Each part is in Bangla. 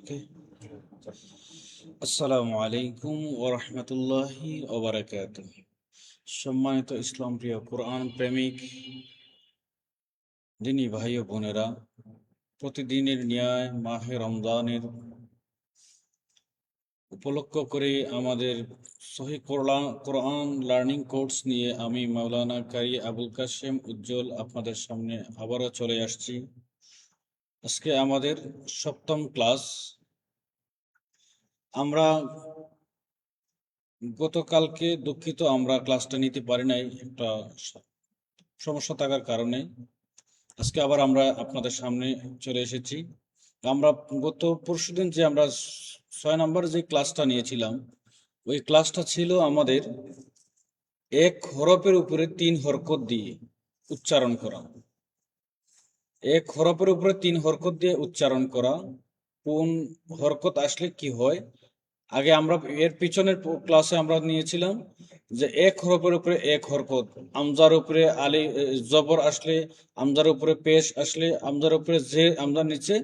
ওকে। আসসালামু আলাইকুম ওয়া রাহমাতুল্লাহি ওয়া বারাকাতুহু। সম্মানিত ইসলাম প্রিয় কোরআন প্রেমিক দিনী ভাই ও বোনেরা, প্রতিদিনের ন্যায় মাহে রমজানের উপলক্ষ করে আমাদের সহিহ কোরআন লার্নিং কোর্স নিয়ে আমি মাওলানা কারি আবুল কাশেম উজ্জ্বল আপনাদের সামনে আবারও চলে আসছি। আজকে আমাদের সপ্তম ক্লাস। আমরা গতকালকে দুঃখিত, আমরা ক্লাসটা নিতে পারি নাই, একটা সমস্যা থাকার কারণে আজকে আবার আমরা আপনাদের সামনে চলে এসেছি। আমরা গত পরশুদিন যে আমরা 6 নম্বর যে ক্লাসটা নিয়েছিলাম, ওই ক্লাসটা ছিল আমাদের এক হরফের উপরে 3 হরকত দিয়ে উচ্চারণ করা। এক হরফের উপরে 3 হরকত দিয়ে উচ্চারণ করা, কোন হরকত আসলে কি হয়। আগে আমরা এর পিছনের ক্লাসে আমরা নিয়েছিলাম যে এক হরফের উপরে এক হরকত, আমজার উপরে আলি জবর আসলে, আমজার উপরে পেশ আসলে, আমজার উপরে জের, আমজার নিচে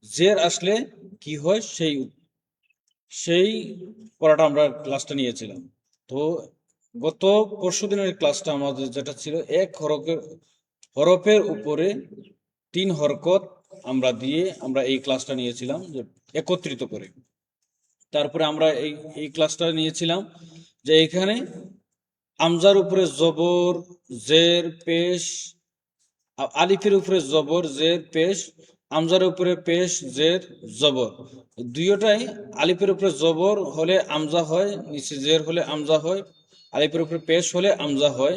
জের আসলে কি হয়, সেই সেই পড়াটা আমরা ক্লাসটা নিয়েছিলাম। তো গত পরশু দিনের ক্লাসটা আমাদের যেটা ছিল, এক হরফের উপরে 3 হরকত আমরা দিয়ে আমরা এই ক্লাসটা নিয়েছিলাম, যে একত্রিত করে। তারপরে আমরা এই এই ক্লাসটা নিয়েছিলাম যে এখানে আমজার উপরে জবর, জের, পেশ, আলিফের উপরে জবর, জের, পেশ, আমজার উপরে পেশ, জের, জবর, দুইটাই আলিফের উপরে জবর হলে আমজা হয়, নিচে জের হলে আমজা হয়, আলিফের উপরে পেশ হলে আমজা হয়,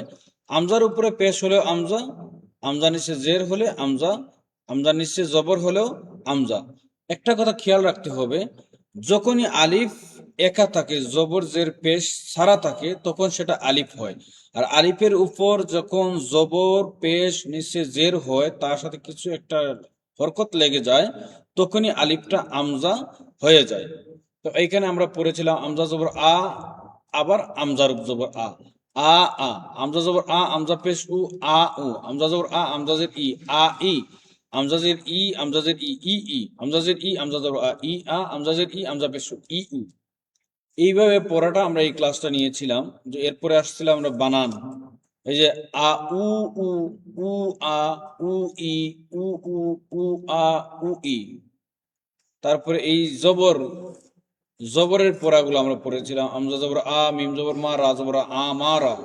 আমজার উপরে পেশ হলেও আমজা, আমজা নিচে জের হলে আমজা, আমজা নিচে জবর হলেও আমজা। একটা কথা খেয়াল রাখতে হবে, যখনই আলিফ একা থাকে, জবর জের পেশ ছাড়া থাকে, তখন সেটা আলিফ হয়। আর আলিফের উপর যখন জবর পেশ নিচে জের হয়, তার সাথে কিছু একটা হরকত লেগে যায়, তখনই আলিফটা আমজা হয়ে যায়। তো এইখানে আমরা পড়েছিলাম আমজা জবর আ, আবার আমজার জবর আ, আ আ, আমজা জবর আ, আমজা পেশ উ, আ উ, আমজা জবর আ, আমজাজের ই, আ ই, আমজাজের ই, আমজাজের ই, ই ই, আমজাজের ই, আমজা জবর আ, ই আ, আমজাজের ই, আমজা পেশ উ, ই উ। এইভাবে পড়াটা আমরা এই ক্লাসটা নিয়েছিলাম। যে এরপরে আসছিলাম আমরা বানান। এই যে আ উ উ, উ আ, উ ই, উ উ, উ আ, উ ই। তারপরে এই জবরের পড়াগুলো আমরা পড়েছিলাম। আমজা জবর আ, মিম জবর মা, রা জবর আ, মা রা।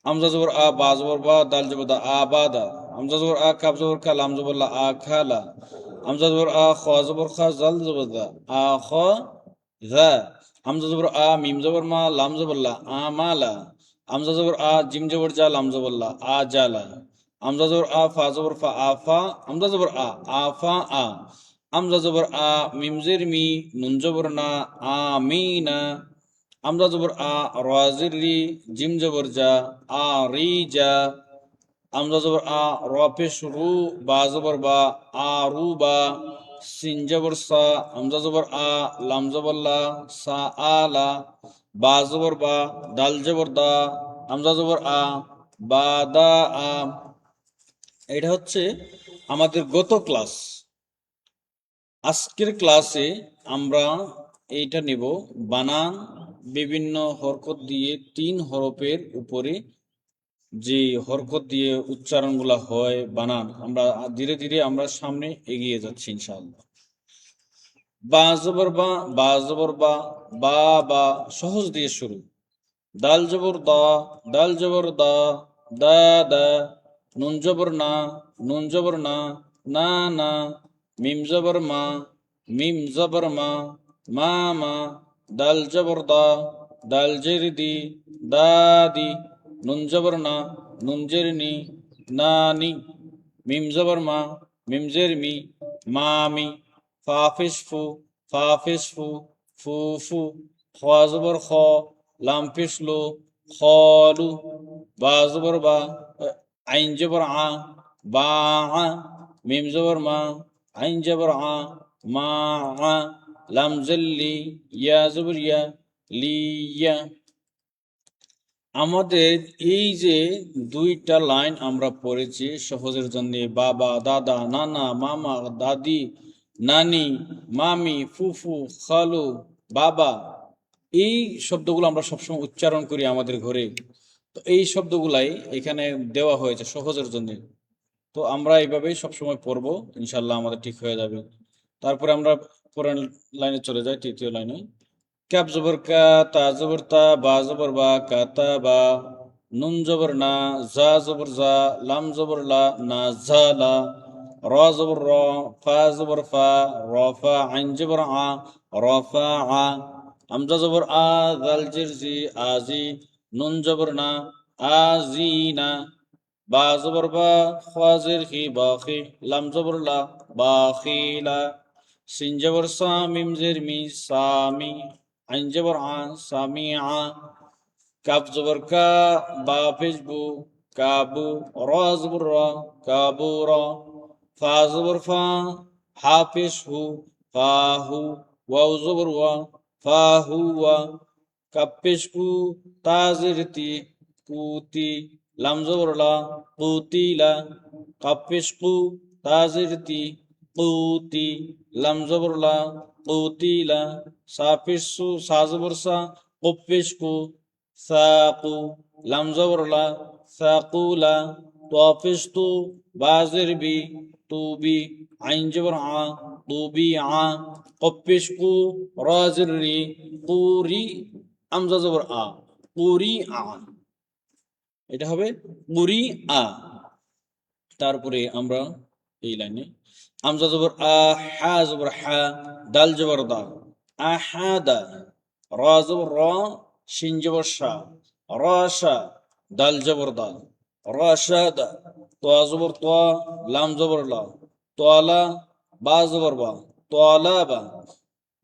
আমজা জবর আ, বা জবর বা, দাল জবর দা, আ বা দা। আমজা জবর আ, কাব জবর কা, লাম জবর লা, আ খা লা। আমজা জবর আ, খ জবর খা, জাল জবর দা, আ খ যা। আমজা জবর আ, মিম জবর মা, লাম জবর লা, আ মা লা। আমজা জবর আ, জিম জবর জা, লাম জবর লা, আ জা লা। আমজা জবর আ, ফা জবর ফা, আ ফা। আমজা জবর আ ফা আ। আমজা জবর আ, মিম জের মি, নুন জবর না, আ মি না। আমজা জবর আ, রা জের রি, জিম জবর জা, আ রি জা। আমজা জবর আ, রা পেশ রু, বা জবর বা, আ রু বা। সিন জবর সা, আমজা জবর আ, লাম জবর লা, সা আ লা। বা জবর বা, দাল জবর দা, আমজা জবর আ, বা দা আ। এটা হচ্ছে আমাদের গত ক্লাস। আজকের ক্লাসে আমরা এইটা নেব, বানান, বিভিন্ন হরকত দিয়ে 3 হরফের উপরে যে হরকত দিয়ে উচ্চারণগুলো হয়, বানান, আমরা ধীরে ধীরে আমরা সামনে এগিয়ে যাচ্ছি ইনশাআল্লাহ। বা জবর বা, বা জবর বা, বা বা সহজ দিয়ে শুরু। দাল জবর দা, দাল জবর দা, দা দা। নুন জবর না, নুন জবর না, না না। মিম জবর মা, মিম জবর মা, মা মা। দাল জবর দা, দাল জের দি, দাদি। নুন জবর না, নুন জের নি, নানি। মিম জবর মা, মিম জের মি, মামি। ফা পেশ ফু, ফা পেশ ফু, ফু ফু। খ জবর খ, লাম পেশ লো, খলু। বা জবর বা, আইন জবর আ, বা আ। মিম জবর মা, আইন জবর আ, মা আ। লাম জল্লি, ইয়া জবর ইয়া, লিয়া। আমাদের এই যে 2টা লাইন আমরা পড়েছি সহজের জন্য, বাবা, দাদা, নানা, মামা, দাদি, নানি, মামি, ফুফু, খালু, বাবা, এই শব্দগুলো আমরা সবসময় উচ্চারণ করি আমাদের ঘরে। তো এই শব্দগুলাই এখানে দেওয়া হয়েছে সহজের জন্য। তো আমরা এইভাবেই সবসময় পড়বো, ইনশাল্লাহ আমাদের ঠিক হয়ে যাবে। তারপরে আমরা পরের লাইনে চলে যাই, তৃতীয় লাইনে। ক্যাপ জবর কা, তা জবর তা, বা জবর বা, কাতা বা, নুন জবর না, জা জবর জা, লাম জবর লা, না জা লা, র জবর র, ফা জবর ফা, র ফা, আইন জবর আ, র ফা আ, হামজা জবর আ, দাল জের জি, আজি, নুন জবর না, আজি না, বা জবর বা, খা জের খি, বাখি, লাম জবর লা, বাখিলা, সিন জবর সা, মিম জের মি, সামি, আইন জবর আ, সামিআ, কাফ জবর কা, বা পেশ বু, কাবু, র জবর র, কাবুরা, ফা জবর ফা, হা পেশ হু, ফাহু, ওয়াও জবর ওয়া, ফাহুয়া, কাফ পেশ কু, তা জের তি, কুতি, লাম জবর লা, কুতিলা, কাফ পেশ কু, তা জের তি, কুতি, লাম জবর লা, কুতিলা, সা পেশ সু, সা জবর সা, কফ পেশ কু, সাকু, লাম জবর লা, সাকুলা, তোয়া পেশ তু, বা জের বি, তুবি, আইন জবর আ, তুবি আ, কফ পেশ কু, রা জের রি, কুরি, আমজা জবর আ, কুরি আ, এটা হবে কুরি আ। তারপরে আমরা এই লাইনে আমজা জবর আ, হা জবর হা, দাল জবর দা, আহাদা, র জবর র, শিন জবর শা, রশা, দাল জবর দা, রশাদা, তোয়া জবর তোয়া, লাম জবর লা, তোয়ালা, বা জবর বা, তোয়ালা বা।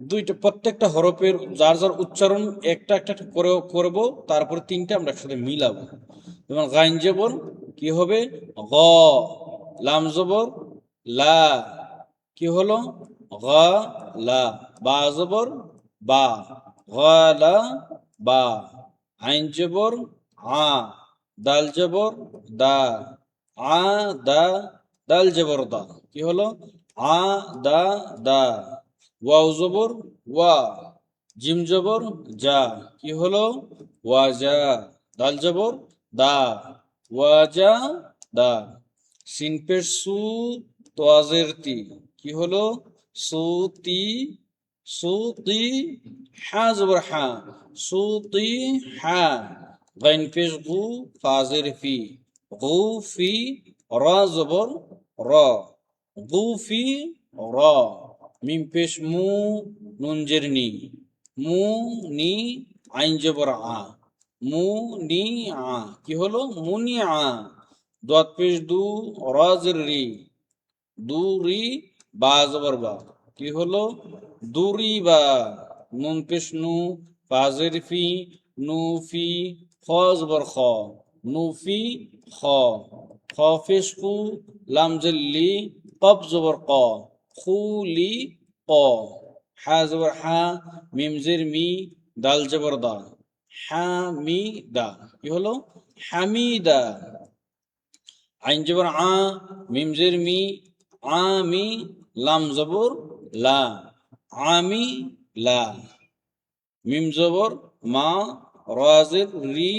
দুইটা প্রত্যেকটা হরফের যার যার উচ্চারণ একটা একটা করে করব, তারপর তিনটা আমরা একসাথে মিলাবো। যেমন গাইন জবর কি হবে গ, লাম জবর লা, কি হলো গ লা, বা জবর বা, গ লা বা, আইন জবর আ, দাল জবর দা, আ দা, দাল জবর দা, কি হলো আ দা দা, ওয়াও জবর ওয়া, জিম জবর যা, কি হলো ওয়াজা, দাল জবর দা, ওয়াজা দা, সিন পেশ সু, তোয়াজের তি, কি হলো সুতি, সুতি, হা জবর হা, সুতি হা, গাইন পেশ গু, ফাজের ফি, গুফি, রা জবর র, গুফি র, মিম পেশ মু, নুন জের নি, মু নি, আইন জবর আ, মু নি আ, কি হলো মুনি আ, দত পেশ দু, রা জের রি, দু রি, বা জবর বা, কি হলো দুরি বা, নুন পেশ নু, ফাজের ফি, নুফি, খ জবর খ, নুফি খ, খ পেশ কু, লাম জের লি, কফ জবর ক, খুলি ক, হা জবর হা, মিম জের মি, দাল জবর দা, হামিদা, কি হলো হামিদা, আইন জবর আ, মিম জের মি, আমি, লাম জবর লা, আমি লা, মিম জবর মা, রা জের রি,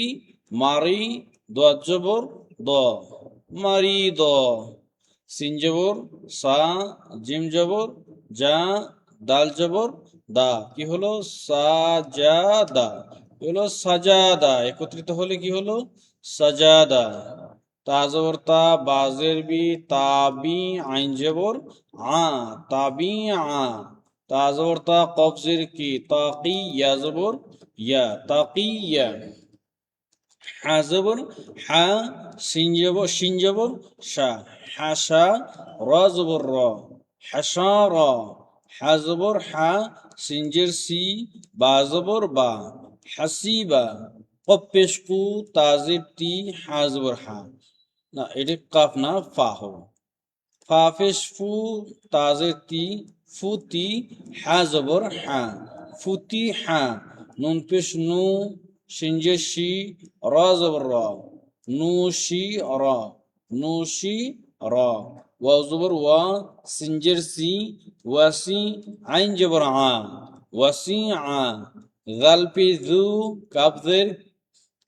মারি, দোয়াত জবর দ, মারি দ, সিন জবর সা, জিম জবর যা, দাল জবর দা, কি হলো সাজাদা, কি হলো সাজাদা, একত্রিত হলে কি হলো সাজাদা, তা জবর তা, বাজের বি, তাবি, আইন জবর আ, তাবি আ, তা জবর তা, কবজের কি, তাকি, ইয়া জবর ইয়া, তাকিয়া, হা জবর হা, শিন জবর শা, হাসা, র জবর র, হাসা র, হা জবর হা, সিনজের সি, বা জবর বা, হাসিবা, কফ পেশ কু, তাজের তি, হা জবর হা, না এটা কাফ না ফা হবে, ফা পেশ ফু, তাজের তি, ফুতি, হা জবর হা, ফুতি হা, নুন পেশ নু, সিনজের শি, র জবর র, নুশি র, নুশি র, ওয়াও জবর ওয়া, সিন জের সি, ওয়াসি, আইন জবর আ, ওয়াসি আ, জাল পে জু,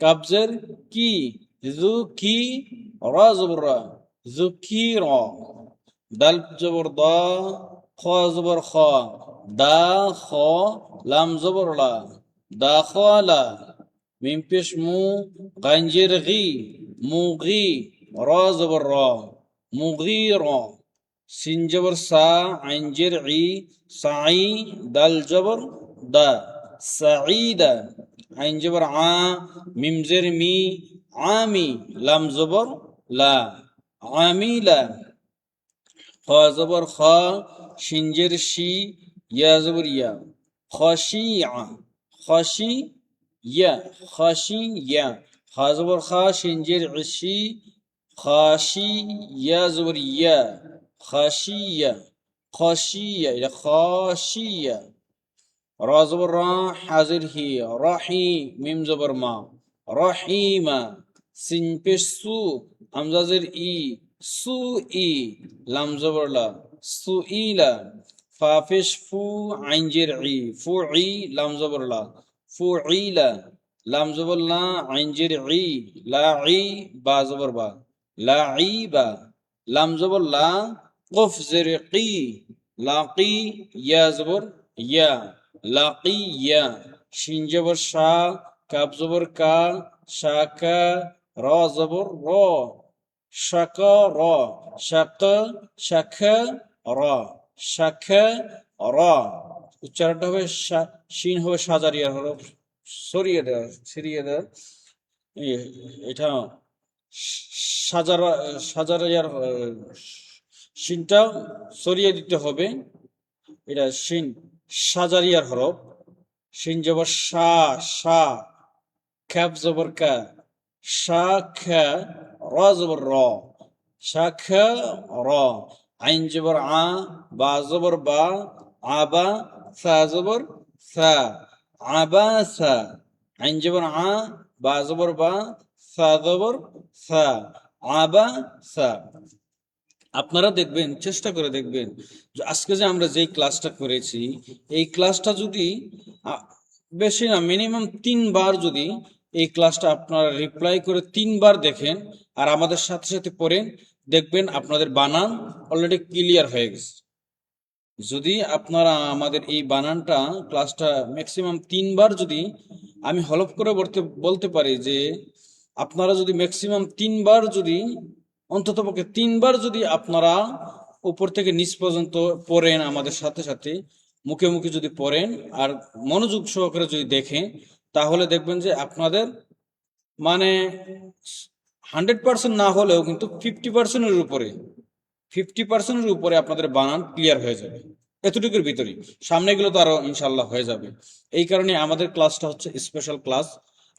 কাবজের কি, জু কি, রা জবর রা, জু কি র, দাল জবর দা, খ জবর খ, দা খ, লাম জবর লা, দা খ লা, মিম পেশ মু, গাইনজের গি, মুগি, রা জবর রা, মুগি র, সিন জবর সা, আইন জের ই, সাই, দাল জবর দা, সাঈদা, আইন জবর আ, মিম জের মি, আমি, লাম জবর লা, আমিলা, খ জবর খ, শিন জের শি, ইয়া জবর ইয়া, খশিয়া, খশি ইয়া, খশিয়া, খ জবর খ, শিন জের ইশি, খাশি, ইয়া জবর ইয়া, খাশিয়া, খাশিয়া, এটা খাশিয়া, রা জবর রা, হাজির হি, রাহি, মিম জবর মা, রাহিমা, সিন পেশ সু, হামজাজের ই, সু ই, লাম জবর লা, সু ইলা, ফা পেশ ফু, আইন জের ই, ফু ই, লাম জবর লা, ফু ইলা, লাম জবর লা, আইন জের ই, লা ই, বা জবর বা, লা ই বা, লাম জবর লা, কফ জের কি, লাকি, ইয়া জবর ইয়া, লাকিয়া, শিন জবর শা, কাব জবর কা, শাকা, র জবর র, শাকা র, শাকা, শাখা র, শাখা র, উচ্চারণটা হবে শিন হবে সাজারিয়ার হরফ, সরিয়ে দেওয়া, এটা সাজারিয়ার, শিনটা সরিয়ে দিতে হবে, এটা শিন সাজারিয়ার হরফ, শিন জবর শা, শা, খ্যাপ জবর কা, শা খ্যা, র জবর র, শা খ্যা র, আইন জবর আ, বা জবর বা, আবা, সা জবর সা, আবা সা, আইন জবর আ, বা জবর বা, সা জবর সা, আবা সা। আপনারা দেখবেন, চেষ্টা করে দেখবেন যে আজকে যে আমরা যেই ক্লাসটা করেছি, এই ক্লাসটা যদি বেশি না মিনিমাম 3 বার যদি এই ক্লাসটা আপনারা রিপ্লাই করে 3 বার দেখেন আর আমাদের সাথে সাথে পড়েন, দেখবেন আপনাদের বানান অলরেডি ক্লিয়ার হয়ে গেছে। যদি আপনারা আমাদের এই বানানটা ক্লাসটা ম্যাক্সিমাম 3 বার যদি, আমি হলফ করে বলতে পারি যে আপনারা যদি ম্যাক্সিমাম 3 বার যদি, অন্ততপক্ষে 3 বার যদি আপনারা উপর থেকে নিচ পর্যন্ত পড়েন আমাদের সাথে সাথে, মুখে মুখে যদি পড়েন আর মনোযোগ সহকারে যদি দেখেন, তাহলে দেখবেন যে আপনাদের মানে 100% না হলেও কিন্তু 50%-এর উপরে, 50%-এর উপরে আপনাদের বানান ক্লিয়ার হয়ে যাবে এতটুকুর ভিতরে। সামনে গেলে তো আরো ইনশাল্লাহ হয়ে যাবে। এই কারণে আমাদের ক্লাসটা হচ্ছে স্পেশাল ক্লাস।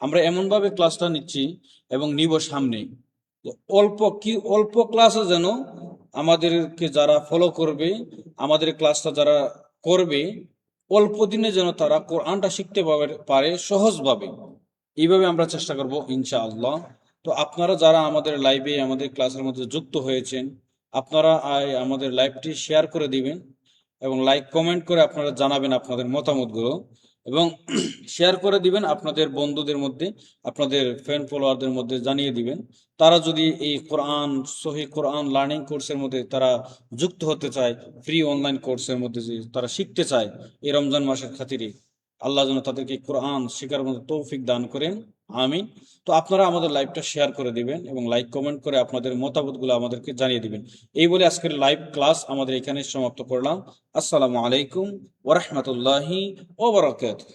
আমরা এমনভাবে ক্লাসটা নিচ্ছি এবং নিব সামনে, অল্প ক্লাসে যেন আমাদেরকে যারা ফলো করবে, আমাদের ক্লাসটা যারা করবে, অল্প দিনে যেন তারা কোরআনটা শিখতে পারে সহজভাবে। এইভাবে আমরা চেষ্টা করব ইনশাআল্লাহ। তো আপনারা যারা আমাদের লাইভে আমাদের ক্লাসের মধ্যে যুক্ত হয়েছেন, আপনারা আমাদের লাইভটি শেয়ার করে দিবেন এবং লাইক কমেন্ট করে আপনারা জানাবেন আপনাদের মতামতগুলো, এবং শেয়ার করে দিবেন আপনাদের বন্ধুদের মধ্যে, আপনাদের ফ্রেন্ড ফলোয়ারদের মধ্যে জানিয়ে দিবেন। তারা যদি এই সহি কোরআন লার্নিং কোর্সের মধ্যে তারা যুক্ত হতে চায়, ফ্রি অনলাইন কোর্সের মধ্যে যে তারা শিখতে চায় এই রমজান মাসের খাতিরে, আল্লাহ যেন তাদেরকে কোরআন শেখার মধ্যে তৌফিক দান করেন, আমিন। তো আপনারা আমাদের লাইভটা শেয়ার করে দিবেন এবং লাইক কমেন্ট করে আপনাদের মতামতগুলো আমাদেরকে জানিয়ে দিবেন। এই বলে আজকের লাইভ ক্লাস আমাদের এখানে সমাপ্ত করলাম। আসসালামু আলাইকুম ওয়া রাহমাতুল্লাহি ওয়া বারাকাতুহু।